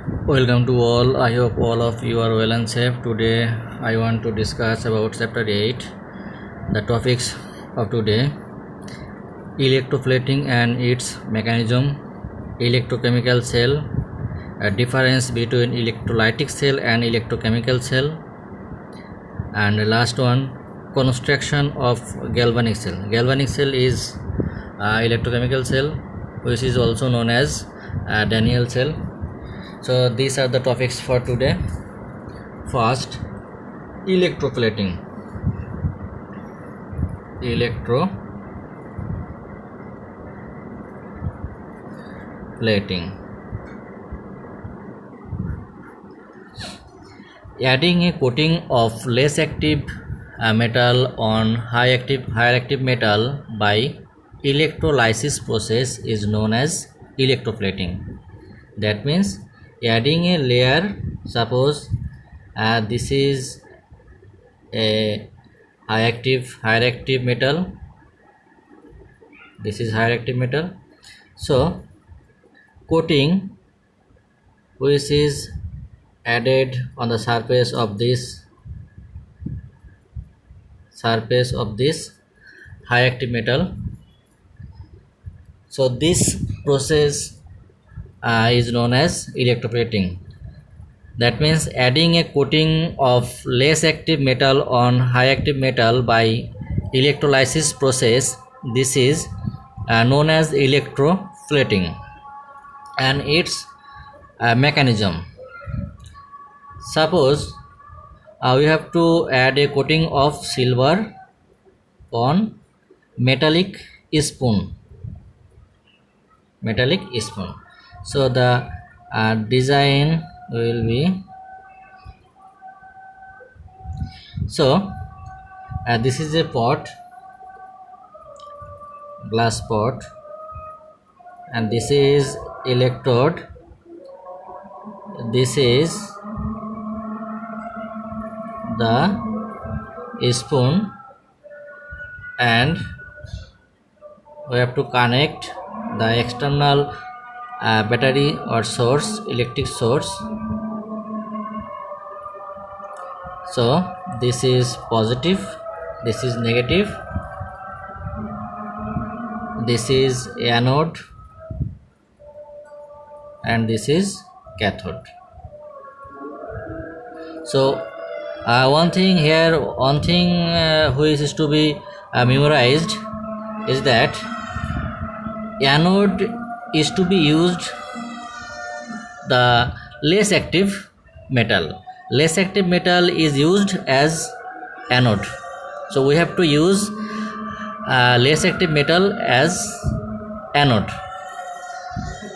Welcome to all. I hope all of you are well and safe. Today I want to discuss about chapter 8. The topics of today: electroplating and its mechanism, electrochemical cell, a difference between electrolytic cell and electrochemical cell, and the last one, construction of galvanic cell. Galvanic cell is electrochemical cell, which is also known as Daniell cell. So these are the topics for today. First, electroplating. Adding a coating of less active metal on higher active metal by electrolysis process is known as electroplating. That means adding a layer. Suppose this is a higher active metal. This is higher active metal. So coating which is added on the surface of this high active metal. So this process is known as electroplating. That means adding a coating of less active metal on high active metal by electrolysis process. This is known as electroplating, and its mechanism. Suppose we have to add a coating of silver on metallic spoon. So the design will be, so this is a pot, glass pot, and this is electrode. This is the spoon, and we have to connect the external battery or source, electric source. So this is positive, this is negative, this is anode, and this is cathode. So one thing which is to be memorized is that anode is to be used the less active metal. Less active metal is used as anode. So we have to use less active metal as anode.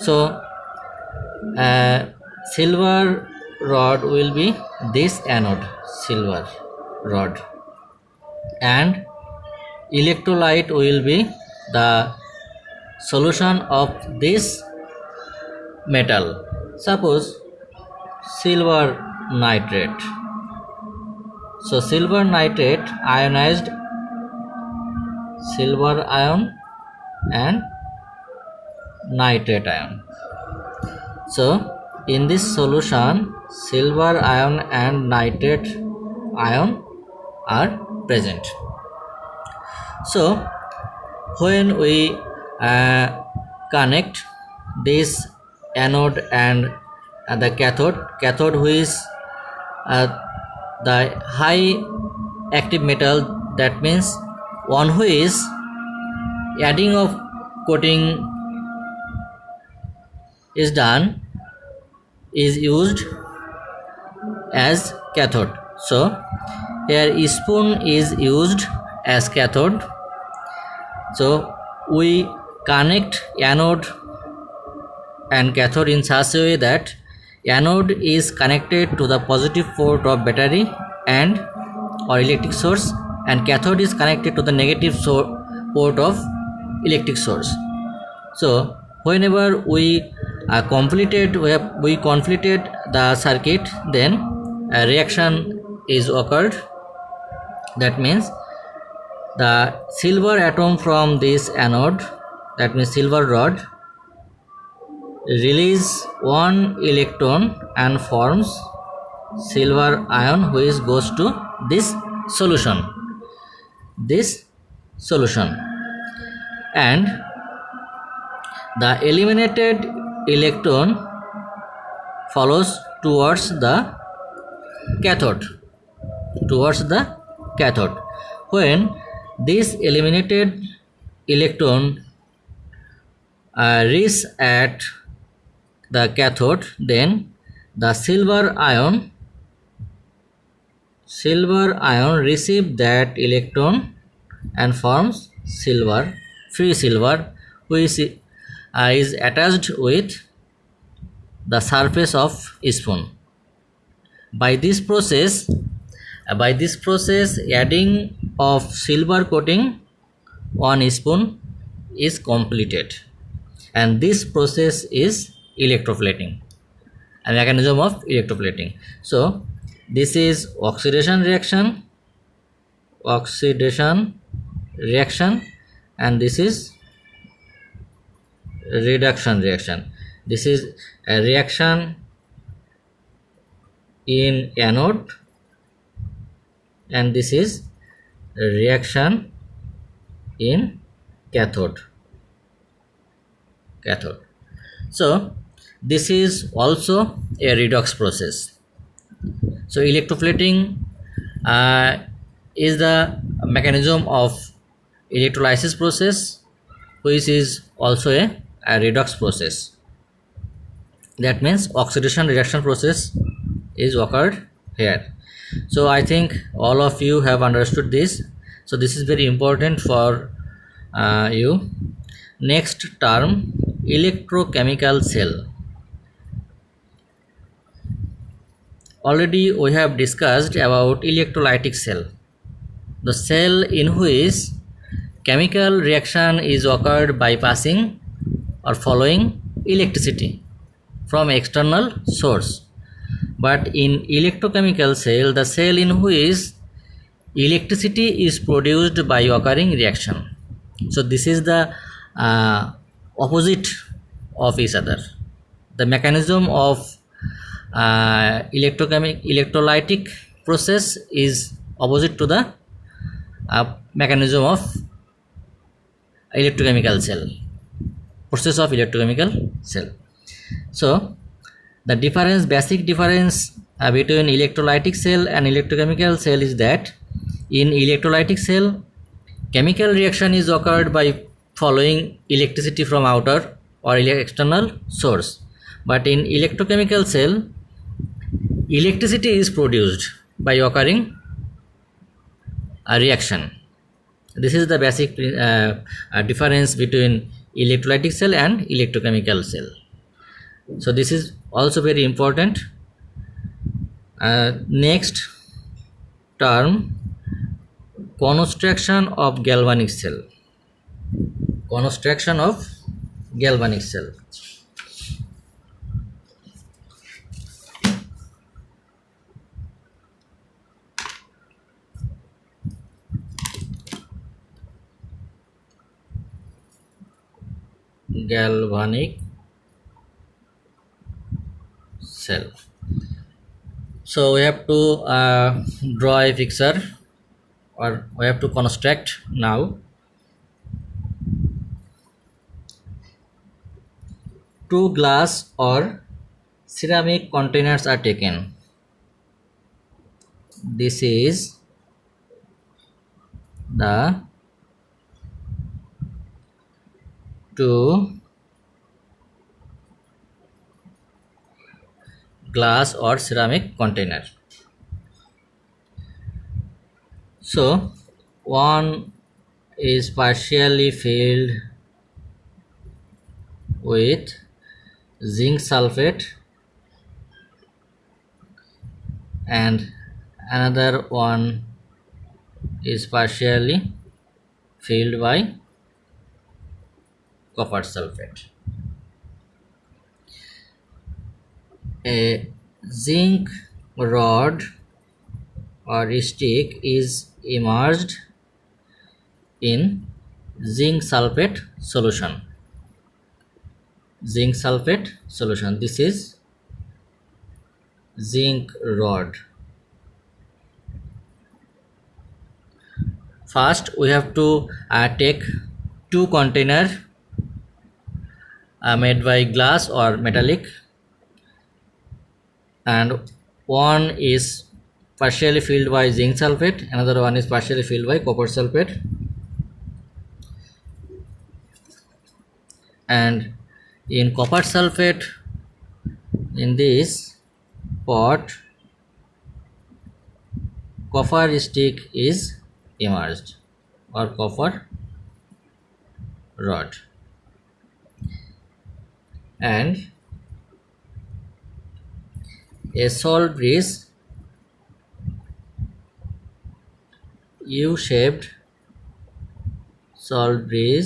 So silver rod will be this anode, silver rod, and electrolyte will be the solution of this metal. Suppose silver nitrate. So silver nitrate ionized silver ion and nitrate ion. So in this solution, silver ion and nitrate ion are present. So when we connect this anode and the cathode which the high active metal, that means on which adding of coating is done, is used as cathode. So here spoon is used as cathode. So we connect anode and cathode in such a way that anode is connected to the positive port of battery and or electric source, and cathode is connected to the negative port of electric source. So whenever we completed the circuit, then a reaction is occurred. That means the silver atom from this anode, that means silver rod, release one electron and forms silver ion which goes to this solution and the eliminated electron follows towards the cathode when this eliminated electron reach at the cathode, then the silver ion receive that electron and forms free silver which is attached with the surface of spoon. By this process adding of silver coating on spoon is completed, and this process is electroplating, a mechanism of electroplating. So this is oxidation reaction, and this is reduction reaction. This is a reaction in anode, and this is a reaction in cathode. So this is also a redox process. So electroplating is the mechanism of electrolysis process, which is also a redox process. That means oxidation reduction process is occurred here. So I think all of you have understood this. So this is very important for you. Next term, electrochemical cell. Already we have discussed about electrolytic cell, the cell in which chemical reaction is occurred by passing or following electricity from external source. But in electrochemical cell, the cell in which electricity is produced by occurring reaction. So this is the opposite of each other. The mechanism of electrolytic process is opposite to the mechanism of electrochemical cell, process of electrochemical cell. So the basic difference between electrolytic cell and electrochemical cell is that in electrolytic cell, chemical reaction is occurred by following electricity from outer or external source. But in electrochemical cell, electricity is produced by occurring a reaction. This is the basic difference between electrolytic cell and electrochemical cell. So this is also very important. Next term, construction of galvanic cell. Galvanic cell. So we have to draw a picture, or we have to construct now. Two glass or ceramic containers are taken. This is the two glass or ceramic container. So one is partially filled with zinc sulfate and another one is partially filled by copper sulfate. A zinc rod or stick is immersed in zinc sulfate solution. zinc sulfate solution. This is zinc rod. First we have to take two container made by glass or metallic, and one is partially filled by zinc sulfate, another one is partially filled by copper sulfate. And in copper sulfate, in this pot, copper stick is immersed or copper rod, and a salt bridge U-shaped salt bridge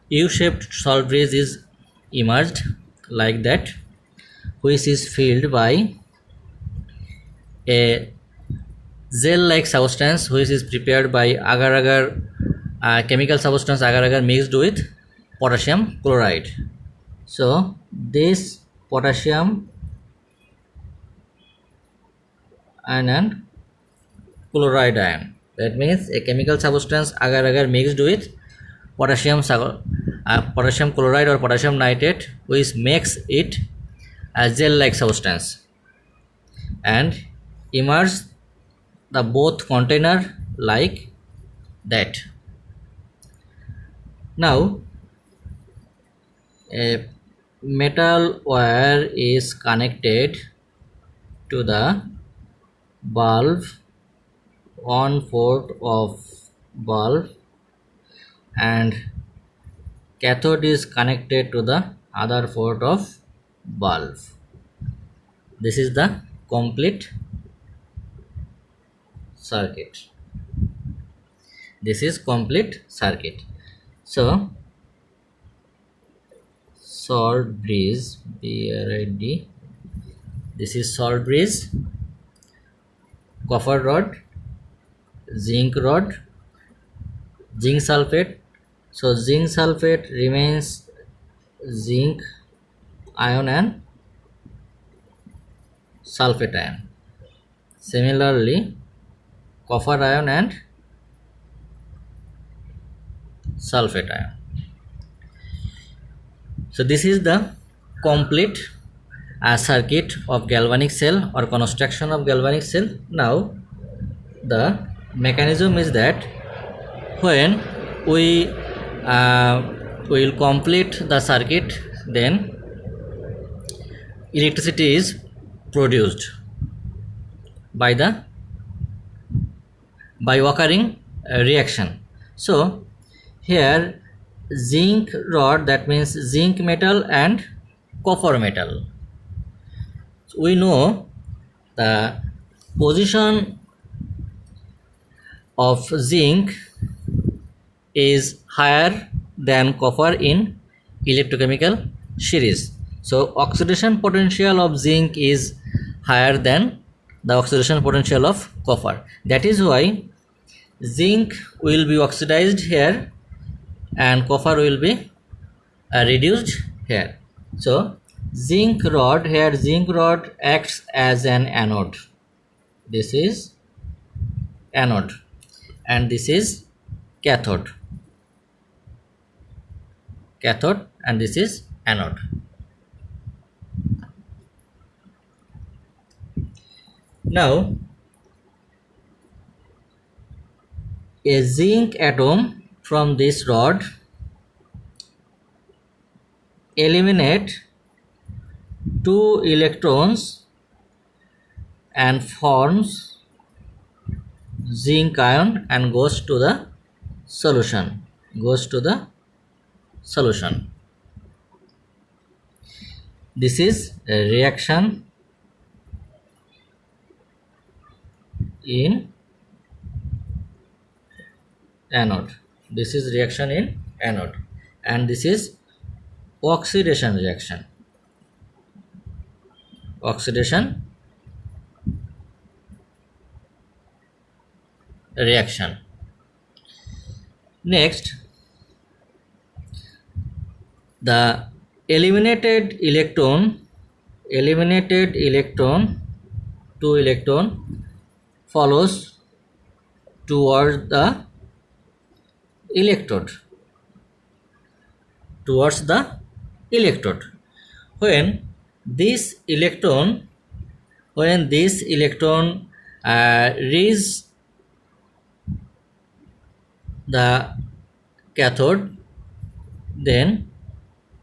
U-shaped salt bridge is immersed like that, which is filled by a gel-like substance which is prepared by agar-agar chemical substance agar-agar mixed with potassium chloride. So this potassium ion and chloride ion, that means a chemical substance agar-agar mixed with potassium chloride or potassium nitrate, which makes it a gel-like substance, and immerse the both container like that. Now a metal wire is connected to the bulb, one port of bulb, and cathode is connected to the other port of bulb. This is the complete circuit. This is complete circuit. So salt bridge, BRID, this is salt bridge, copper rod, zinc rod, zinc sulfate. So zinc sulfate remains zinc ion and sulfate ion. Similarly, copper ion and sulfate ion. So this is the complete circuit of galvanic cell or construction of galvanic cell. Now the mechanism is that when we will complete the circuit, then electricity is produced by occurring reaction. So here zinc rod, that means zinc metal and copper metal. So we know the position of zinc is higher than copper in electrochemical series. So oxidation potential of zinc is higher than the oxidation potential of copper. That is why zinc will be oxidized here and copper will be reduced here. So zinc rod, here zinc rod acts as an anode. This is anode and this is cathode. Cathode and this is anode. Now a zinc atom from this rod eliminate 2 electrons and forms zinc ion and goes to the solution. This is a reaction in anode. This is reaction in anode, and this is oxidation reaction. Oxidation reaction. Next, the eliminated electron, two electron follows towards the electrode, when this electron reach the cathode, then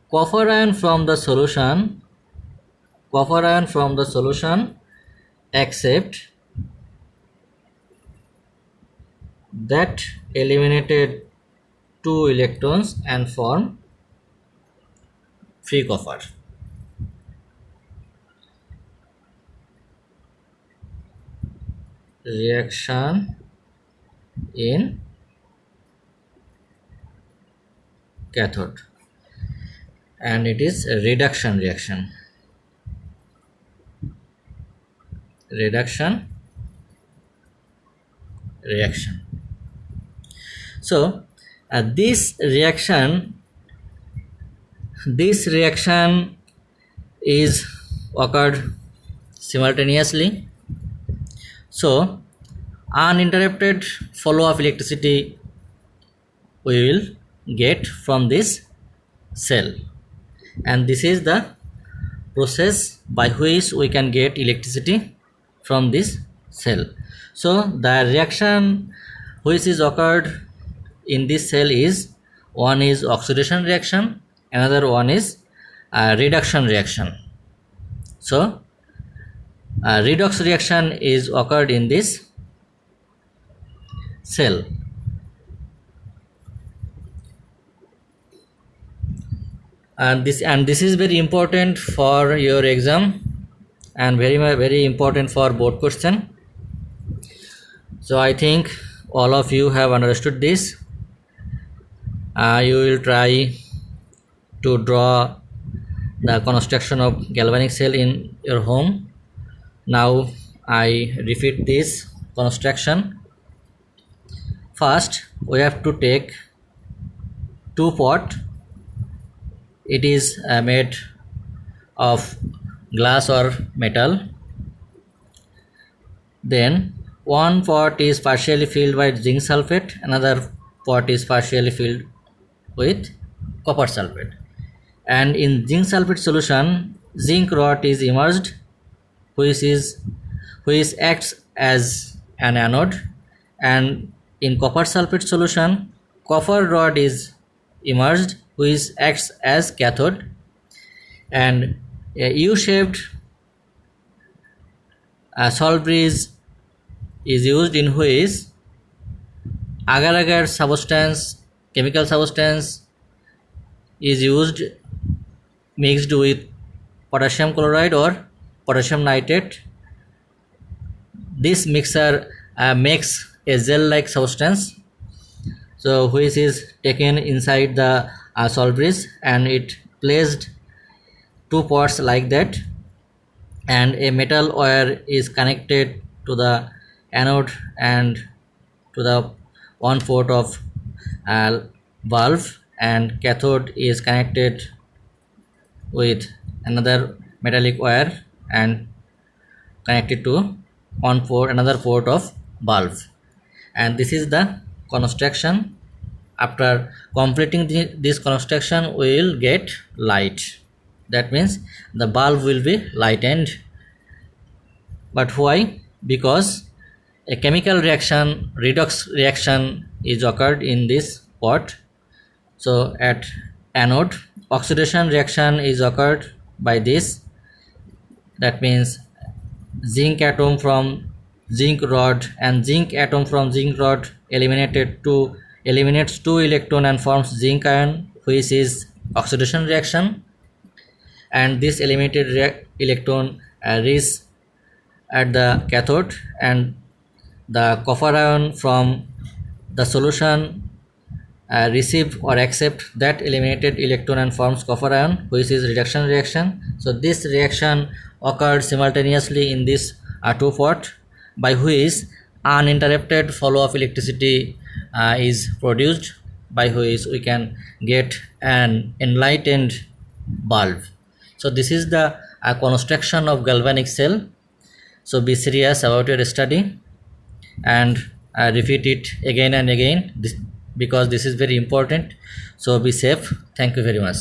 copper ion from the solution accept that eliminated two electrons and form free copper. Reaction in cathode, and it is a reduction reaction. So this reaction is occurred simultaneously. So uninterrupted flow of electricity we will get from this cell, and this is the process by which we can get electricity from this cell. So the reaction which is occurred in this cell is, one is oxidation reaction, another one is reduction reaction. So redox reaction is occurred in this cell. And this is very important for your exam, and very important for board question. So I think all of you have understood this. You will try to draw the construction of galvanic cell in your home. Now I repeat this construction. First we have to take two pot. It is made of glass or metal. Then one pot is partially filled with zinc sulfate, another pot is partially filled with copper sulfate, and in zinc sulfate solution zinc rod is immersed, which acts as an anode, and in copper sulfate solution copper rod is immersed, which acts as cathode, and a U-shaped salt bridge is used, in which agar-agar substance, chemical substance is used mixed with potassium chloride or potassium nitrate. This mixture makes a gel-like substance, so which is taken inside the salt bridge, and it placed two pots like that, and a metal wire is connected to the anode and to the one port of valve, and cathode is connected with another metallic wire and connected to another port of valve. And this is the construction. After completing this construction we will get light. That means the bulb will be lightened. But why? Because a chemical reaction, redox reaction, is occurred in this pot. So at anode oxidation reaction is occurred by this. That means zinc atom from zinc rod and zinc atom from zinc rod eliminates two electron and forms zinc ion, which is oxidation reaction, and this eliminated electron reaches at the cathode, and the copper ion from The solution receive or accept that eliminated electron and forms copper ion, which is reduction reaction. So this reaction occurred simultaneously in this two pot, by which uninterrupted flow of electricity is produced, by which we can get an enlightened bulb. So this is the construction of galvanic cell. So be serious about your study and repeat it again and again, because this is very important. So be safe. Thank you very much.